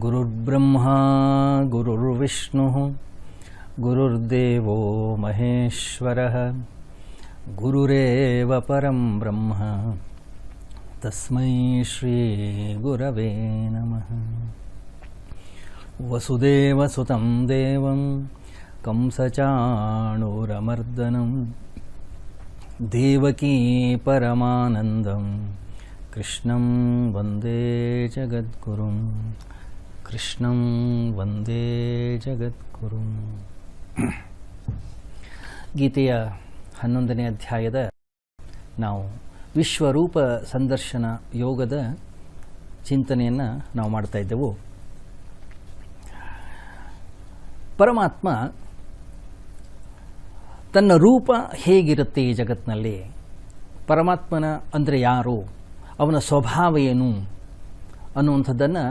ಗುರುರ್ಬ್ರಹ್ಮ ಗುರುರ್ವಿಷ್ಣು ಗುರುರ್ದೇವೋ ಮಹೇಶ್ವರಃ ಗುರುರೇವ ಪರಂ ಬ್ರಹ್ಮ ತಸ್ಮೈ ಶ್ರೀ ಗುರವೇ ನಮಃ. ವಸುದೇವಸುತಂ ದೇವಂ ಕಂಸಚಾಣೂರಮರ್ದನಂ ದೇವಕೀ ಪರಮಾನಂದಂ ಕೃಷ್ಣಂ ವಂದೇ ಜಗದ್ಗುರುಂ ಕೃಷ್ಣಂ ವಂದೇ ಜಗದ್ಗುರುಂ. ಗೀತೆಯ 11ನೇ ಅಧ್ಯಾಯದ ನಾವು ವಿಶ್ವರೂಪ ಸಂದರ್ಶನ ಯೋಗದ ಚಿಂತನೆಯನ್ನು ನಾವು ಮಾಡ್ತಾ ಇದ್ದೆವು. ಪರಮಾತ್ಮ ತನ್ನ ರೂಪ ಹೇಗಿರುತ್ತೆ ಈ ಜಗತ್ತಿನಲ್ಲಿ, ಪರಮಾತ್ಮನ ಅಂದರೆ ಯಾರು, ಅವನ ಸ್ವಭಾವ ಏನು ಅನ್ನುವಂಥದ್ದನ್ನು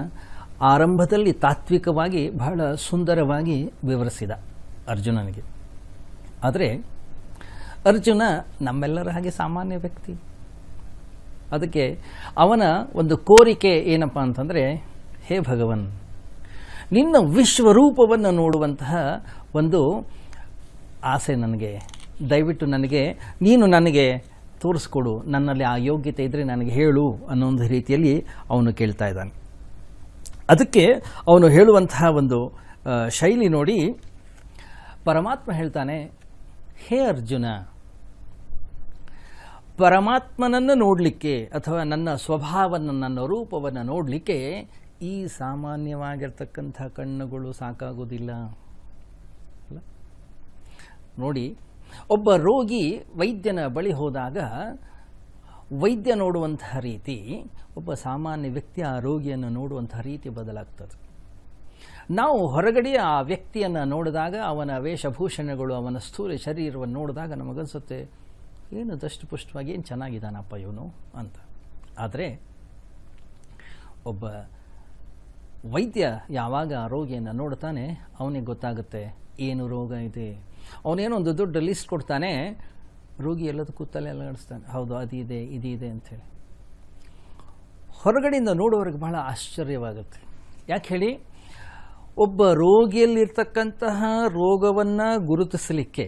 ಆರಂಭದಲ್ಲಿ ತಾತ್ವಿಕವಾಗಿ ಬಹಳ ಸುಂದರವಾಗಿ ವಿವರಿಸಿದ ಅರ್ಜುನನಿಗೆ. ಆದರೆ ಅರ್ಜುನ ನಮ್ಮೆಲ್ಲರ ಹಾಗೆ ಸಾಮಾನ್ಯ ವ್ಯಕ್ತಿ. ಅದಕ್ಕೆ ಅವನ ಒಂದು ಕೋರಿಕೆ ಏನಪ್ಪ ಅಂತಂದರೆ, ಹೇ ಭಗವನ್, ನಿನ್ನ ವಿಶ್ವರೂಪವನ್ನು ನೋಡುವಂತಹ ಒಂದು ಆಸೆ ನನಗೆ, ದಯವಿಟ್ಟು ನೀನು ನನಗೆ ತೋರಿಸ್ಕೊಡು, ನನ್ನಲ್ಲಿ ಆ ಯೋಗ್ಯತೆ ಇದ್ದರೆ ನನಗೆ ಹೇಳು ಅನ್ನೋ ಒಂದು ರೀತಿಯಲ್ಲಿ ಅವನು ಕೇಳ್ತಾ ಇದ್ದಾನೆ. ಅದಕ್ಕೆ ಅವನು ಹೇಳುವಂತಹ ಒಂದು ಶೈಲಿ ನೋಡಿ ಪರಮಾತ್ಮ ಹೇಳ್ತಾನೆ, ಹೇ ಅರ್ಜುನ, ಪರಮಾತ್ಮನನ್ನು ನೋಡಲಿಕ್ಕೆ ಅಥವಾ ನನ್ನ ಸ್ವಭಾವವನ್ನು, ನನ್ನ ರೂಪವನ್ನು ನೋಡಲಿಕ್ಕೆ ಈ ಸಾಮಾನ್ಯವಾಗಿರ್ತಕ್ಕಂಥ ಕಣ್ಣುಗಳು ಸಾಕಾಗೋದಿಲ್ಲ. ನೋಡಿ, ಒಬ್ಬ ರೋಗಿ ವೈದ್ಯನ ಬಳಿ ಹೋದಾಗ ವೈದ್ಯ ನೋಡುವಂತಹ ರೀತಿ, ಒಬ್ಬ ಸಾಮಾನ್ಯ ವ್ಯಕ್ತಿ ಆ ರೋಗಿಯನ್ನು ನೋಡುವಂತಹ ರೀತಿ ಬದಲಾಗ್ತದೆ. ನಾವು ಹೊರಗಡೆ ಆ ವ್ಯಕ್ತಿಯನ್ನು ನೋಡಿದಾಗ, ಅವನ ವೇಷಭೂಷಣಗಳು, ಅವನ ಸ್ಥೂಲ ಶರೀರವನ್ನು ನೋಡಿದಾಗ ನಮಗನ್ಸುತ್ತೆ, ಏನು ದಷ್ಟಪುಷ್ಟವಾಗಿ, ಏನು ಚೆನ್ನಾಗಿದ್ದಾನಪ್ಪ ಇವನು ಅಂತ. ಆದರೆ ಒಬ್ಬ ವೈದ್ಯ ಯಾವಾಗ ಆ ರೋಗಿಯನ್ನು ನೋಡ್ತಾನೆ, ಅವನಿಗೆ ಗೊತ್ತಾಗುತ್ತೆ ಏನು ರೋಗ ಇದೆ. ಅವನೇನೋ ಒಂದು ದೊಡ್ಡ ಲಿಸ್ಟ್ ಕೊಡ್ತಾನೆ, ರೋಗಿ ಎಲ್ಲದಕ್ಕೂ ತಲೆ ಅಲ್ಲಾಡಿಸ್ತಾನೆ, ಹೌದು ಅದಿದೆ ಇದಿದೆ ಅಂಥೇಳಿ. ಹೊರಗಡೆಯಿಂದ ನೋಡುವವರಿಗೆ ಬಹಳ ಆಶ್ಚರ್ಯವಾಗುತ್ತೆ. ಯಾಕೆ ಹೇಳಿ, ಒಬ್ಬ ರೋಗಿಯಲ್ಲಿರ್ತಕ್ಕಂತಹ ರೋಗವನ್ನು ಗುರುತಿಸಲಿಕ್ಕೆ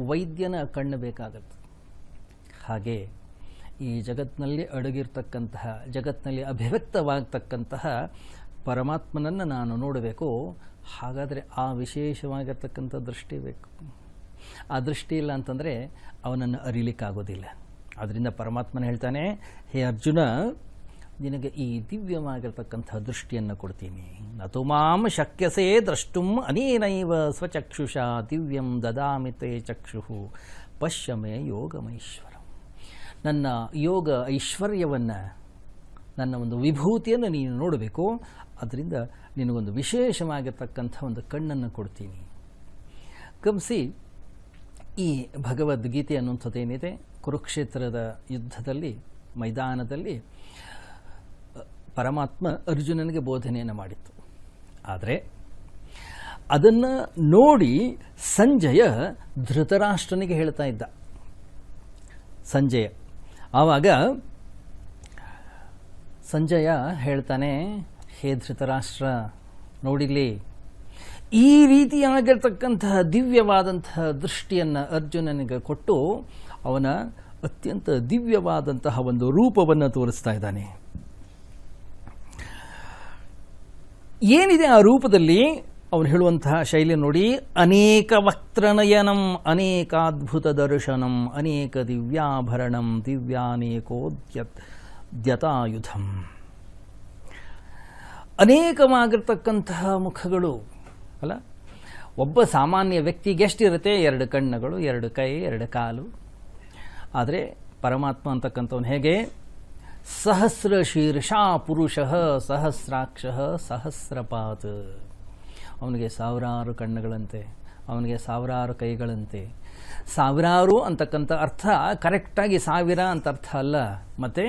ವೈದ್ಯನ ಕಣ್ಣು ಬೇಕಾಗುತ್ತೆ. ಹಾಗೆ ಈ ಜಗತ್ತಿನಲ್ಲಿ ಅಡಗಿರ್ತಕ್ಕಂತಹ, ಜಗತ್ತಿನಲ್ಲಿ ಅಭಿವ್ಯಕ್ತವಾಗತಕ್ಕಂತಹ ಪರಮಾತ್ಮನನ್ನು ನಾನು ನೋಡಬೇಕು. ಹಾಗಾದರೆ ಆ ವಿಶೇಷವಾಗಿರ್ತಕ್ಕಂಥ ದೃಷ್ಟಿ ಬೇಕು. ಆ ದೃಷ್ಟಿ ಇಲ್ಲ ಅಂತಂದರೆ ಅವನನ್ನು ಅರಿಲಿಕ್ಕಾಗೋದಿಲ್ಲ. ಆದ್ದರಿಂದ ಪರಮಾತ್ಮನ ಹೇಳ್ತಾನೆ, ಹೇ ಅರ್ಜುನ, ನಿನಗೆ ಈ ದಿವ್ಯವಾಗಿರ್ತಕ್ಕಂಥ ದೃಷ್ಟಿಯನ್ನು ಕೊಡ್ತೀನಿ. ನತು ಮಾಂ ಶಕ್ಯಸೇ ದ್ರಷ್ಟುಂ ಅನೇನೈವ ಸ್ವಚಕ್ಷುಷ ದಿವ್ಯಂ ದದಾಮಿತೆ ಚಕ್ಷು ಪಶ್ಯಮೇ ಯೋಗಮೈಶ್ವರಂ. ನನ್ನ ಯೋಗ ಐಶ್ವರ್ಯವನ್ನು, ನನ್ನ ಒಂದು ವಿಭೂತಿಯನ್ನು ನೀನು ನೋಡಬೇಕು. ಅದರಿಂದ ನಿನಗೊಂದು ವಿಶೇಷವಾಗಿರ್ತಕ್ಕಂಥ ಒಂದು ಕಣ್ಣನ್ನು ಕೊಡ್ತೀನಿ. ಗಮನಿಸಿ, ಈ ಭಗವದ್ಗೀತೆ ಅನ್ನುವಂಥದ್ದೇನಿದೆ, ಕುರುಕ್ಷೇತ್ರದ ಯುದ್ಧದಲ್ಲಿ, ಮೈದಾನದಲ್ಲಿ ಪರಮಾತ್ಮ ಅರ್ಜುನನಿಗೆ ಬೋಧನೆಯನ್ನು ಮಾಡಿತ್ತು. ಆದರೆ ಅದನ್ನು ನೋಡಿ ಸಂಜಯ ಧೃತರಾಷ್ಟ್ರನಿಗೆ ಹೇಳ್ತಾ ಇದ್ದ. ಸಂಜಯ ಆವಾಗ ಸಂಜಯ ಹೇಳ್ತಾನೆ, ಹೇ ಧೃತರಾಷ್ಟ್ರ, ನೋಡಿಲಿ, ಈ ರೀತಿಯಾಗಿರ್ತಕ್ಕಂತಹ ದಿವ್ಯವಾದಂತಹ ದೃಷ್ಟಿಯನ್ನು ಅರ್ಜುನನಿಗೆ ಕೊಟ್ಟು ಅವನ ಅತ್ಯಂತ ದಿವ್ಯವಾದಂತಹ ಒಂದು ರೂಪವನ್ನು ತೋರಿಸ್ತಾ ಇದ್ದಾನೆ. ಏನಿದೆ ಆ ರೂಪದಲ್ಲಿ ಅವನು ಹೇಳುವಂತಹ ಶೈಲಿ ನೋಡಿ, ಅನೇಕ ವಕ್ತ್ರನಯನಂ ಅನೇಕಾದ್ಭುತ ದರ್ಶನಂ ಅನೇಕ ದಿವ್ಯಾಭರಣಂ ದಿವ್ಯಾನೇಕೋದ್ಯತಾಯುಧಂ. ಅನೇಕವಾಗಿರ್ತಕ್ಕಂತಹ ಮುಖಗಳು ಅಲ್ಲ. ಒಬ್ಬ ಸಾಮಾನ್ಯ ವ್ಯಕ್ತಿಗೆ ಎಷ್ಟಿರುತ್ತೆ? 2 ಕಣ್ಣುಗಳು, 2 ಕೈ, 2 ಕಾಲು. ಆದರೆ ಪರಮಾತ್ಮ ಅಂತಕ್ಕಂಥವನು ಹೇಗೆ? ಸಹಸ್ರ ಶೀರ್ಷಾ ಪುರುಷಃ ಸಹಸ್ರಾಕ್ಷಃ ಸಹಸ್ರಪಾತ್. ಅವನಿಗೆ ಸಾವಿರಾರು ಕಣ್ಣುಗಳಂತೆ, ಅವನಿಗೆ ಸಾವಿರಾರು ಕೈಗಳಂತೆ. ಸಾವಿರಾರು ಅಂತಕ್ಕಂಥ ಅರ್ಥ ಕರೆಕ್ಟಾಗಿ 1000 ಅಂತ ಅರ್ಥ ಅಲ್ಲ. ಮತ್ತು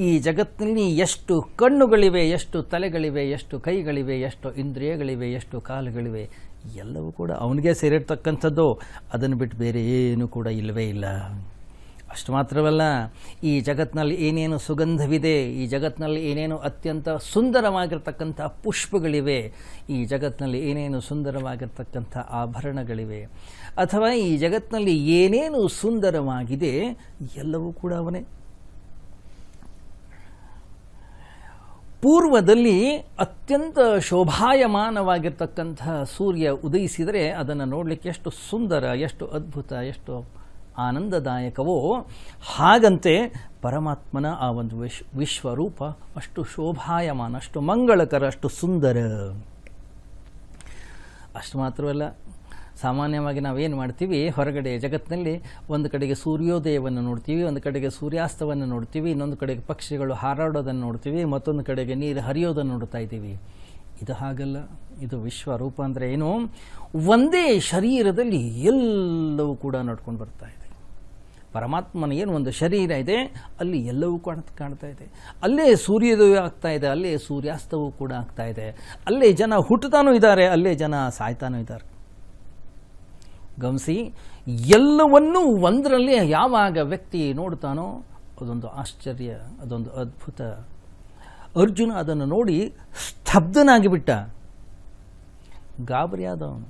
ಈ ಜಗತ್ತಿನಲ್ಲಿ ಎಷ್ಟು ಕಣ್ಣುಗಳಿವೆ, ಎಷ್ಟು ತಲೆಗಳಿವೆ, ಎಷ್ಟು ಕೈಗಳಿವೆ, ಎಷ್ಟು ಇಂದ್ರಿಯಗಳಿವೆ, ಎಷ್ಟು ಕಾಲುಗಳಿವೆ, ಎಲ್ಲವೂ ಕೂಡ ಅವನಿಗೆ ಸೇರಿರ್ತಕ್ಕಂಥದ್ದು. ಅದನ್ನು ಬಿಟ್ಟು ಬೇರೆ ಏನೂ ಕೂಡ ಇಲ್ಲವೇ ಇಲ್ಲ. ಅಷ್ಟು ಮಾತ್ರವಲ್ಲ, ಈ ಜಗತ್ತಿನಲ್ಲಿ ಏನೇನು ಸುಗಂಧವಿದೆ, ಈ ಜಗತ್ತಿನಲ್ಲಿ ಏನೇನು ಅತ್ಯಂತ ಸುಂದರವಾಗಿರ್ತಕ್ಕಂಥ ಪುಷ್ಪಗಳಿವೆ, ಈ ಜಗತ್ತಿನಲ್ಲಿ ಏನೇನು ಸುಂದರವಾಗಿರ್ತಕ್ಕಂಥ ಆಭರಣಗಳಿವೆ, ಅಥವಾ ಈ ಜಗತ್ತಿನಲ್ಲಿ ಏನೇನು ಸುಂದರವಾಗಿದೆ ಎಲ್ಲವೂ ಕೂಡ ಅವನೇ. ಪೂರ್ವದಲ್ಲಿ ಅತ್ಯಂತ ಶೋಭಾಯಮಾನವಾಗಿರ್ತಕ್ಕಂಥ ಸೂರ್ಯ ಉದಯಿಸಿದರೆ ಅದನ್ನು ನೋಡಲಿಕ್ಕೆ ಎಷ್ಟು ಸುಂದರ, ಎಷ್ಟು ಅದ್ಭುತ, ಎಷ್ಟು ಆನಂದದಾಯಕವೋ, ಹಾಗಂತೆ ಪರಮಾತ್ಮನ ಆ ಒಂದು ವಿಶ್ವರೂಪ ಅಷ್ಟು ಶೋಭಾಯಮಾನ, ಅಷ್ಟು ಮಂಗಳಕರ, ಅಷ್ಟು ಸುಂದರ. ಅಷ್ಟು ಮಾತ್ರವಲ್ಲ, ಸಾಮಾನ್ಯವಾಗಿ ನಾವೇನು ಮಾಡ್ತೀವಿ, ಹೊರಗಡೆ ಜಗತ್ತಿನಲ್ಲಿ ಒಂದು ಕಡೆಗೆ ಸೂರ್ಯೋದಯವನ್ನು ನೋಡ್ತೀವಿ, ಒಂದು ಕಡೆಗೆ ಸೂರ್ಯಾಸ್ತವನ್ನು ನೋಡ್ತೀವಿ, ಇನ್ನೊಂದು ಕಡೆಗೆ ಪಕ್ಷಿಗಳು ಹಾರಾಡೋದನ್ನು ನೋಡ್ತೀವಿ, ಮತ್ತೊಂದು ಕಡೆಗೆ ನೀರು ಹರಿಯೋದನ್ನು ನೋಡ್ತಾ ಇದ್ದೀವಿ. ಇದು ಹಾಗಲ್ಲ. ಇದು ವಿಶ್ವರೂಪ ಅಂದರೆ ಏನು? ಒಂದೇ ಶರೀರದಲ್ಲಿ ಎಲ್ಲವೂ ಕೂಡ ನೋಡ್ಕೊಂಡು ಬರ್ತಾ ಇದೆ. ಪರಮಾತ್ಮನ ಏನು ಒಂದು ಶರೀರ ಇದೆ, ಅಲ್ಲಿ ಎಲ್ಲವೂ ಕಾಣ್ತಾ ಇದೆ. ಅಲ್ಲೇ ಸೂರ್ಯೋದಯ ಆಗ್ತಾ ಇದೆ, ಅಲ್ಲೇ ಸೂರ್ಯಾಸ್ತವೂ ಕೂಡ ಆಗ್ತಾ ಇದೆ. ಅಲ್ಲೇ ಜನ ಹುಟ್ಟುತ್ತಾನೂ ಇದ್ದಾರೆ, ಅಲ್ಲೇ ಜನ ಸಾಯ್ತಾನೂ ಇದ್ದಾರೆ. ಗಮನಿಸಿ, ಎಲ್ಲವನ್ನೂ ಒಂದರಲ್ಲಿ ಯಾವಾಗ ವ್ಯಕ್ತಿ ನೋಡ್ತಾನೋ ಅದೊಂದು ಆಶ್ಚರ್ಯ, ಅದೊಂದು ಅದ್ಭುತ. ಅರ್ಜುನ ಅದನ್ನು ನೋಡಿ ಸ್ತಬ್ಧನಾಗಿ ಬಿಟ್ಟ, ಗಾಬರಿಯಾದವನು,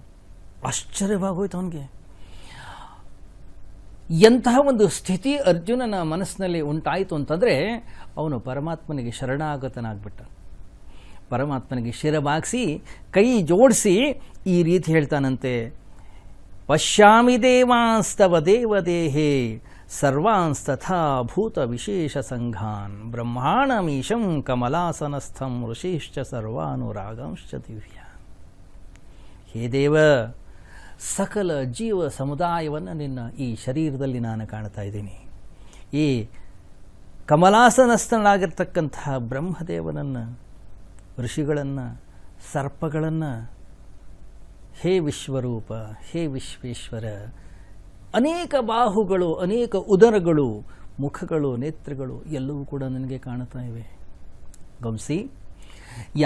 ಆಶ್ಚರ್ಯವಾಗೋಯ್ತು ಅವನಿಗೆ. ಎಂತಹ ಒಂದು ಸ್ಥಿತಿ ಅರ್ಜುನನ ಮನಸ್ಸಿನಲ್ಲಿ ಉಂಟಾಯಿತು ಅಂತಂದರೆ, ಅವನು ಪರಮಾತ್ಮನಿಗೆ ಶರಣಾಗತನಾಗ್ಬಿಟ್ಟ. ಪರಮಾತ್ಮನಿಗೆ ಶಿರಬಾಗಿಸಿ ಕೈ ಜೋಡಿಸಿ ಈ ರೀತಿ ಹೇಳ್ತಾನಂತೆ, ಪಶ್ಯಾಮಿ ದೇವಾಸ್ತವ ದೇವದೇಹೇ ಸರ್ವಾಂಸ್ತಥಾ ಭೂತ ವಿಶೇಷ ಸಂಘಾನ್ ಬ್ರಹ್ಮಾಣಮೀಶಂ ಕಮಲಾಸನಸ್ಥಂ ಋಷಿಶ್ಚ ಸರ್ವಾನುರಾಗಾಂಶ್ಚ ದಿವ್ಯ. ಹೇ ದೇವ, ಸಕಲ ಜೀವ ಸಮುದಾಯವನ್ನು ನಿನ್ನ ಈ ಶರೀರದಲ್ಲಿ ನಾನು ಕಾಣ್ತಾ ಇದ್ದೀನಿ. ಈ ಕಮಲಾಸನಸ್ಥನಾಗಿರ್ತಕ್ಕಂತಹ ಬ್ರಹ್ಮದೇವನನ್ನು, ಋಷಿಗಳನ್ನು, ಸರ್ಪಗಳನ್ನು, ಹೇ ವಿಶ್ವರೂಪ, ಹೇ ವಿಶ್ವೇಶ್ವರ, ಅನೇಕ ಬಾಹುಗಳು, ಅನೇಕ ಉದರಗಳು, ಮುಖಗಳು, ನೇತ್ರಗಳು ಎಲ್ಲವೂ ಕೂಡ ನನಗೆ ಕಾಣ್ತಾ ಇವೆ. ಗಮನಿಸಿ,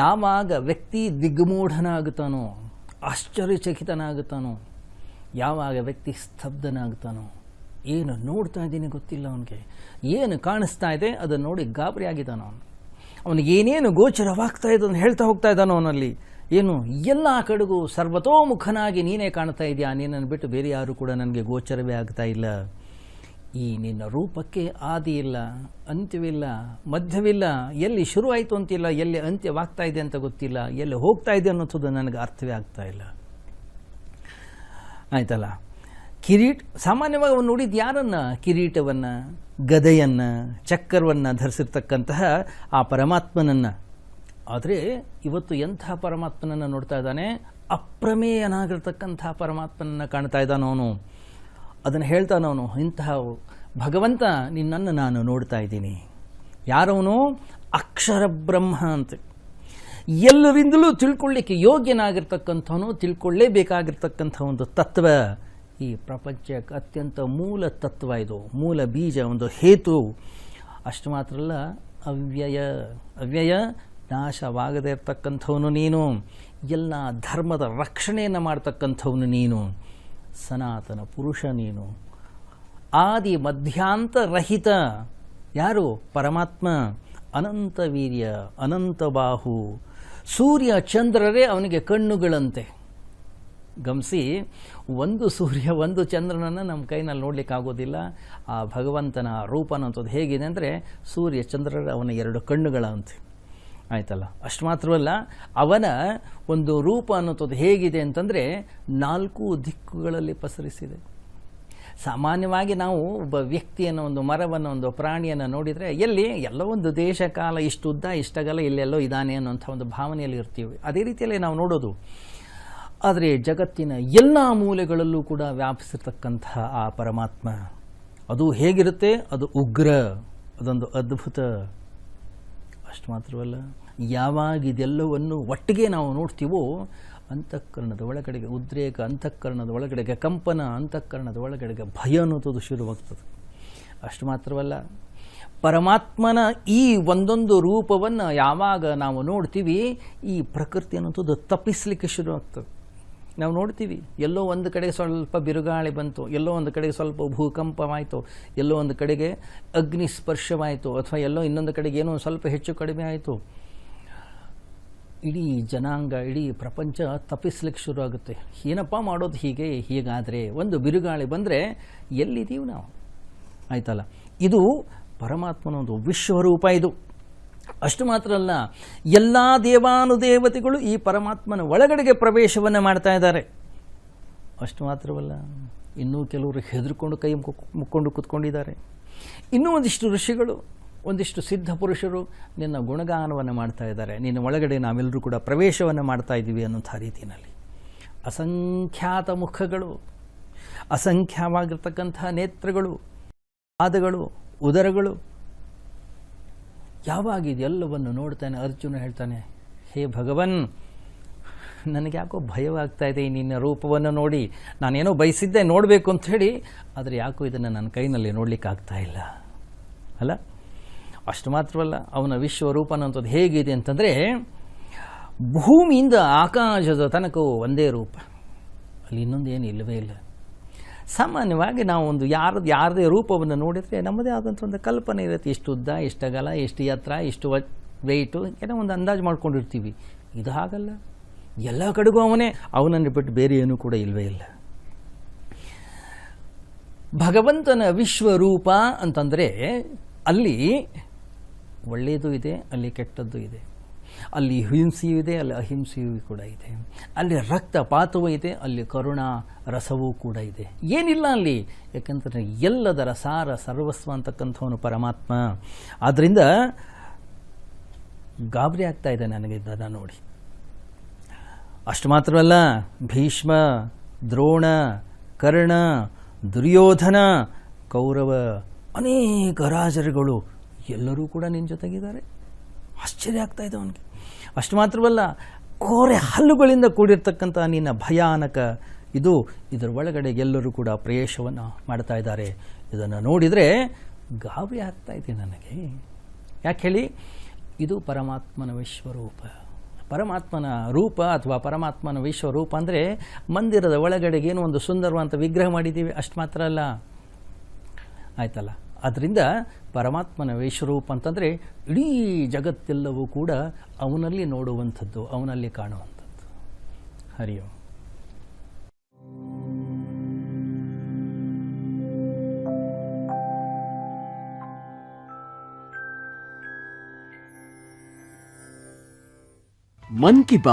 ಯಾವಾಗ ವ್ಯಕ್ತಿ ದಿಗ್ಮೂಢನಾಗುತ್ತಾನೋ, ಆಶ್ಚರ್ಯಚಕಿತನಾಗುತ್ತಾನೋ, ಯಾವಾಗ ವ್ಯಕ್ತಿ ಸ್ತಬ್ಧನಾಗುತ್ತಾನೋ, ಏನು ನೋಡ್ತಾ ಇದ್ದೀನಿ ಗೊತ್ತಿಲ್ಲ ಅವನಿಗೆ, ಏನು ಕಾಣಿಸ್ತಾ ಇದೆ ಅದನ್ನು ನೋಡಿ ಗಾಬರಿ ಆಗಿದ್ದಾನೋ, ಅವನಿಗೆ ಏನೇನು ಗೋಚರವಾಗ್ತಾ ಇದೆ ಅದನ್ನು ಹೇಳ್ತಾ ಹೋಗ್ತಾ ಇದ್ದಾನೋ ಅವನಲ್ಲಿ. ಏನು ಎಲ್ಲ ಕಡೆಗೂ ಸರ್ವತೋಮುಖನಾಗಿ ನೀನೇ ಕಾಣ್ತಾ ಇದೆಯಾ, ನೀನನ್ನು ಬಿಟ್ಟು ಬೇರೆ ಯಾರು ಕೂಡ ನನಗೆ ಗೋಚರವೇ ಆಗ್ತಾ ಇಲ್ಲ. ಈ ನಿನ್ನ ರೂಪಕ್ಕೆ ಆದಿ ಇಲ್ಲ, ಅಂತ್ಯವಿಲ್ಲ, ಮಧ್ಯವಿಲ್ಲ, ಎಲ್ಲಿ ಶುರುವಾಯಿತು ಅಂತಿಲ್ಲ, ಎಲ್ಲಿ ಅಂತ್ಯವಾಗ್ತಾ ಇದೆ ಅಂತ ಗೊತ್ತಿಲ್ಲ, ಎಲ್ಲಿ ಹೋಗ್ತಾ ಇದೆ ಅನ್ನೋದು ನನಗೆ ಅರ್ಥವೇ ಆಗ್ತಾ ಇಲ್ಲ. ಆಯ್ತಲ್ಲ. ಸಾಮಾನ್ಯವಾಗಿ ಅವನು ನೋಡಿದ್ದು ಯಾರನ್ನು? ಕಿರೀಟವನ್ನು, ಗದೆಯನ್ನು, ಚಕ್ರವನ್ನು ಧರಿಸಿರ್ತಕ್ಕಂತಹ ಆ ಪರಮಾತ್ಮನನ್ನು. ಆದರೆ ಇವತ್ತು ಎಂಥ ಪರಮಾತ್ಮನನ್ನು ನೋಡ್ತಾ ಇದ್ದಾನೆ? ಅಪ್ರಮೇಯನಾಗಿರ್ತಕ್ಕಂಥ ಪರಮಾತ್ಮನನ್ನು ಕಾಣ್ತಾ ಇದ್ದಾನವನು. ಅದನ್ನು ಹೇಳ್ತಾನವನು, ಇಂತಹ ಭಗವಂತ ನಿನ್ನನ್ನು ನಾನು ನೋಡ್ತಾ ಇದ್ದೀನಿ. ಯಾರವನು? ಅಕ್ಷರ ಬ್ರಹ್ಮ ಅಂತ. ಎಲ್ಲರಿಂದಲೂ ತಿಳ್ಕೊಳ್ಳಿಕ್ಕೆ ಯೋಗ್ಯನಾಗಿರ್ತಕ್ಕಂಥವನು, ತಿಳ್ಕೊಳ್ಳೇಬೇಕಾಗಿರ್ತಕ್ಕಂಥ ಒಂದು ತತ್ವ. ಈ ಪ್ರಪಂಚಕ್ಕೆ ಅತ್ಯಂತ ಮೂಲ ತತ್ವ ಇದು, ಮೂಲ ಬೀಜ, ಒಂದು ಹೇತು. ಅಷ್ಟು ಮಾತ್ರ ಅಲ್ಲ, ಅವ್ಯಯ ನಾಶವಾಗದೇ ಇರ್ತಕ್ಕಂಥವನು ನೀನು. ಎಲ್ಲ ಧರ್ಮದ ರಕ್ಷಣೆಯನ್ನು ಮಾಡ್ತಕ್ಕಂಥವನು ನೀನು. ಸನಾತನ ಪುರುಷ ನೀನು. ಆದಿ ಮಧ್ಯಾಂತರಹಿತ. ಯಾರು? ಪರಮಾತ್ಮ. ಅನಂತ ವೀರ್ಯ, ಅನಂತ ಬಾಹು. ಸೂರ್ಯ ಚಂದ್ರರೇ ಅವನಿಗೆ ಕಣ್ಣುಗಳಂತೆ. ಗಮನಿಸಿ, ಒಂದು ಸೂರ್ಯ ಒಂದು ಚಂದ್ರನನ್ನು ನಮ್ಮ ಕೈನಲ್ಲಿ ನೋಡಲಿಕ್ಕಾಗೋದಿಲ್ಲ. ಆ ಭಗವಂತನ ರೂಪ ಅನ್ನೋಂಥದ್ದು ಹೇಗಿದೆ ಅಂದರೆ, ಸೂರ್ಯ ಚಂದ್ರರ ಅವನ 2 ಕಣ್ಣುಗಳಂತೆ. ಆಯ್ತಲ್ಲ. ಅಷ್ಟು ಮಾತ್ರವಲ್ಲ, ಅವನ ಒಂದು ರೂಪ ಅನ್ನೋದು ಹೇಗಿದೆ ಅಂತಂದರೆ 4 ದಿಕ್ಕುಗಳಲ್ಲಿ ಪಸರಿಸಿದೆ. ಸಾಮಾನ್ಯವಾಗಿ ನಾವು ಒಬ್ಬ ವ್ಯಕ್ತಿಯನ್ನು, ಒಂದು ಮರವನ್ನು, ಒಂದು ಪ್ರಾಣಿಯನ್ನು ನೋಡಿದರೆ ಎಲ್ಲೋ ಒಂದು ದೇಶ ಕಾಲ ಇಷ್ಟು ಉದ್ದ ಇಷ್ಟಾಗಲ್ಲ ಇಲ್ಲೆಲ್ಲೋ ಇದ್ದಾನೆ ಅನ್ನೋಂಥ ಒಂದು ಭಾವನೆಯಲ್ಲಿ ಇರ್ತೀವಿ. ಅದೇ ರೀತಿಯಲ್ಲಿ ನಾವು ನೋಡೋದು. ಆದರೆ ಜಗತ್ತಿನ ಎಲ್ಲ ಮೂಲೆಗಳಲ್ಲೂ ಕೂಡ ವ್ಯಾಪಿಸಿರ್ತಕ್ಕಂತಹ ಆ ಪರಮಾತ್ಮ ಅದು ಹೇಗಿರುತ್ತೆ? ಅದು ಉಗ್ರ, ಅದೊಂದು ಅದ್ಭುತ. ಅಷ್ಟು ಮಾತ್ರವಲ್ಲ, ಯಾವಾಗ ಇದೆಲ್ಲವನ್ನು ಒಟ್ಟಿಗೆ ನಾವು ನೋಡ್ತೀವೋ ಅಂತಃಕರಣದ ಒಳಗಡೆಗೆ ಉದ್ರೇಕ, ಅಂತಃಕರಣದ ಒಳಗಡೆಗೆ ಕಂಪನ, ಅಂತಃಕರಣದ ಒಳಗಡೆಗೆ ಭಯ ಅನ್ನೋದು ಶುರುವಾಗ್ತದೆ. ಅಷ್ಟು ಮಾತ್ರವಲ್ಲ, ಪರಮಾತ್ಮನ ಈ ಒಂದೊಂದು ರೂಪವನ್ನು ಯಾವಾಗ ನಾವು ನೋಡ್ತೀವಿ, ಈ ಪ್ರಕೃತಿ ಅನ್ನೋದು ತಪ್ಪಿಸಲಿಕ್ಕೆ ಶುರುವಾಗ್ತದೆ. ನಾವು ನೋಡ್ತೀವಿ, ಎಲ್ಲೋ ಒಂದು ಕಡೆಗೆ ಸ್ವಲ್ಪ ಬಿರುಗಾಳಿ ಬಂತು, ಎಲ್ಲೋ ಒಂದು ಕಡೆಗೆ ಸ್ವಲ್ಪ ಭೂಕಂಪವಾಯಿತು, ಎಲ್ಲೋ ಒಂದು ಕಡೆಗೆ ಅಗ್ನಿ ಸ್ಪರ್ಶವಾಯಿತು, ಅಥವಾ ಎಲ್ಲೋ ಇನ್ನೊಂದು ಕಡೆಗೆ ಏನೋ ಸ್ವಲ್ಪ ಹೆಚ್ಚು ಕಡಿಮೆ ಆಯಿತು. ಇಡೀ ಜನಾಂಗ, ಇಡೀ ಪ್ರಪಂಚ ತಪ್ಪಿಸ್ಲಿಕ್ಕೆ ಶುರುವಾಗುತ್ತೆ. ಏನಪ್ಪ ಮಾಡೋದು ಹೀಗಾದರೆ? ಒಂದು ಬಿರುಗಾಳಿ ಬಂದರೆ ಎಲ್ಲಿದ್ದೀವಿ ನಾವು? ಆಯ್ತಲ್ಲ. ಇದು ಪರಮಾತ್ಮನ ಒಂದು ವಿಶ್ವರೂಪ. ಇದು ಅಷ್ಟು ಮಾತ್ರ ಅಲ್ಲ, ಎಲ್ಲ ದೇವಾನುದೇವತೆಗಳು ಈ ಪರಮಾತ್ಮನ ಒಳಗಡೆಗೆ ಪ್ರವೇಶವನ್ನು ಮಾಡ್ತಾ ಇದ್ದಾರೆ. ಅಷ್ಟು ಮಾತ್ರವಲ್ಲ, ಇನ್ನೂ ಕೆಲವರು ಹೆದರ್ಕೊಂಡು ಕೈ ಮುಕ್ಕೊಂಡು ಕೂತ್ಕೊಂಡಿದ್ದಾರೆ. ಇನ್ನೂ ಒಂದಿಷ್ಟು ಋಷಿಗಳು, ಒಂದಿಷ್ಟು ಸಿದ್ಧ ಪುರುಷರು ನಿನ್ನ ಗುಣಗಾನವನ್ನು ಮಾಡ್ತಾ ಇದ್ದಾರೆ. ನಿನ್ನ ಒಳಗಡೆ ನಾವೆಲ್ಲರೂ ಕೂಡ ಪ್ರವೇಶವನ್ನು ಮಾಡ್ತಾ ಇದ್ದೀವಿ ಅನ್ನೋಂಥ ರೀತಿಯಲ್ಲಿ. ಅಸಂಖ್ಯಾತ ಮುಖಗಳು, ಅಸಂಖ್ಯವಾಗಿರ್ತಕ್ಕಂಥ ನೇತ್ರಗಳು, ಪಾದಗಳು, ಉದರಗಳು. ಯಾವಾಗ ಇದೆಲ್ಲವನ್ನು ನೋಡ್ತಾನೆ ಅರ್ಜುನ ಹೇಳ್ತಾನೆ, ಹೇ ಭಗವನ್, ನನಗೆ ಯಾಕೋ ಭಯವಾಗ್ತಾ ಇದೆ ನಿನ್ನ ರೂಪವನ್ನು ನೋಡಿ. ನಾನೇನೋ ಬಯಸಿದ್ದೆ ನೋಡಬೇಕು ಅಂತ ಹೇಳಿ, ಆದರೆ ಯಾಕೋ ಇದನ್ನು ನನ್ನ ಕೈನಲ್ಲಿ ನೋಡಲಿಕ್ಕಾಗ್ತಾ ಇಲ್ಲ ಅಲ್ಲ. ಅಷ್ಟು ಮಾತ್ರವಲ್ಲ, ಅವನ ವಿಶ್ವರೂಪ ಅನ್ನೋಂಥದ್ದು ಹೇಗಿದೆ ಅಂತಂದರೆ, ಭೂಮಿಯಿಂದ ಆಕಾಶದ ತನಕವೂ ಒಂದೇ ರೂಪ, ಅಲ್ಲಿ ಇನ್ನೊಂದೇನು ಇಲ್ಲವೇ ಇಲ್ಲ. ಸಾಮಾನ್ಯವಾಗಿ ನಾವು ಒಂದು ಯಾರದೇ ರೂಪವನ್ನು ನೋಡಿದರೆ ನಮ್ಮದೇ ಆದಂಥ ಒಂದು ಕಲ್ಪನೆ ಇರುತ್ತೆ. ಇಷ್ಟು ಉದ್ದ, ಇಷ್ಟು ಅಗಲ, ಇಷ್ಟು ಎತ್ತರ, ಇಷ್ಟು ವೆಯ್ಟು, ಏನೋ ಒಂದು ಅಂದಾಜು ಮಾಡ್ಕೊಂಡಿರ್ತೀವಿ. ಇದು ಹಾಗಲ್ಲ, ಎಲ್ಲ ಕಡೆಗೂ ಅವನನ್ನು ಬಿಟ್ಟು ಬೇರೆ ಏನೂ ಕೂಡ ಇಲ್ಲವೇ ಇಲ್ಲ. ಭಗವಂತನ ವಿಶ್ವರೂಪ ಅಂತಂದರೆ ಅಲ್ಲಿ ಒಳ್ಳೆಯದು ಇದೆ, ಅಲ್ಲಿ ಕೆಟ್ಟದ್ದು ಇದೆ, ಅಲ್ಲಿ ಹಿಂಸೆಯೂ ಇದೆ, ಅಲ್ಲಿ ಅಹಿಂಸೆಯೂ ಕೂಡ ಇದೆ, ಅಲ್ಲಿ ರಕ್ತಪಾತವೂ ಇದೆ, ಅಲ್ಲಿ ಕರುಣಾ ರಸವೂ ಕೂಡ ಇದೆ. ಏನಿಲ್ಲ ಅಲ್ಲಿ, ಯಾಕಂದರೆ ಎಲ್ಲದರ ಸಾರ ಸರ್ವಸ್ವ ಅಂತಕ್ಕಂಥವನು ಪರಮಾತ್ಮ. ಆದ್ದರಿಂದ ಗಾಬರಿ ಆಗ್ತಾ ಇದೆ ನನಗೆ ಇದನ್ನು ನೋಡಿ. ಅಷ್ಟು ಮಾತ್ರವಲ್ಲ, ಭೀಷ್ಮ, ದ್ರೋಣ, ಕರ್ಣ, ದುರ್ಯೋಧನ, ಕೌರವ, ಅನೇಕ ರಾಜರುಗಳು ಎಲ್ಲರೂ ಕೂಡ ನಿನ್ನ ಜೊತೆಗಿದ್ದಾರೆ. ಆಶ್ಚರ್ಯ ಆಗ್ತಾ ಇದೆ ಅವನಿಗೆ. ಅಷ್ಟು ಮಾತ್ರವಲ್ಲ, ಕೋರೆ ಹಲ್ಲುಗಳಿಂದ ಕೂಡಿರ್ತಕ್ಕಂಥ ನಿನ್ನ ಭಯಾನಕ ಇದರ ಒಳಗಡೆ ಎಲ್ಲರೂ ಕೂಡ ಪ್ರವೇಶವನ್ನು ಮಾಡ್ತಾ ಇದ್ದಾರೆ. ಇದನ್ನು ನೋಡಿದರೆ ಗಾಬರಿ ಆಗ್ತಾ ಇದೆ ನನಗೆ. ಯಾಕೆ ಹೇಳಿ? ಇದು ಪರಮಾತ್ಮನ ವಿಶ್ವರೂಪ. ಪರಮಾತ್ಮನ ರೂಪ ಅಥವಾ ಪರಮಾತ್ಮನ ವಿಶ್ವರೂಪ ಅಂದರೆ ಮಂದಿರದ ಒಳಗಡೆಗೆ ಏನೋ ಒಂದು ಸುಂದರವಾದ ವಿಗ್ರಹ ಮಾಡಿದ್ದೀವಿ, ಅಷ್ಟು ಮಾತ್ರ ಅಲ್ಲ. ಆಯ್ತಲ್ಲ. ಆದ್ದರಿಂದ ಪರಮಾತ್ಮನ ವಿಶ್ವರೂಪ ಅಂತಂದರೆ ಇಡೀ ಜಗತ್ತೆಲ್ಲವೂ ಕೂಡ ಅವನಲ್ಲಿ ನೋಡುವಂಥದ್ದು, ಅವನಲ್ಲಿ ಕಾಣುವಂಥದ್ದು. ಹರಿ ಓಂ. मन की बात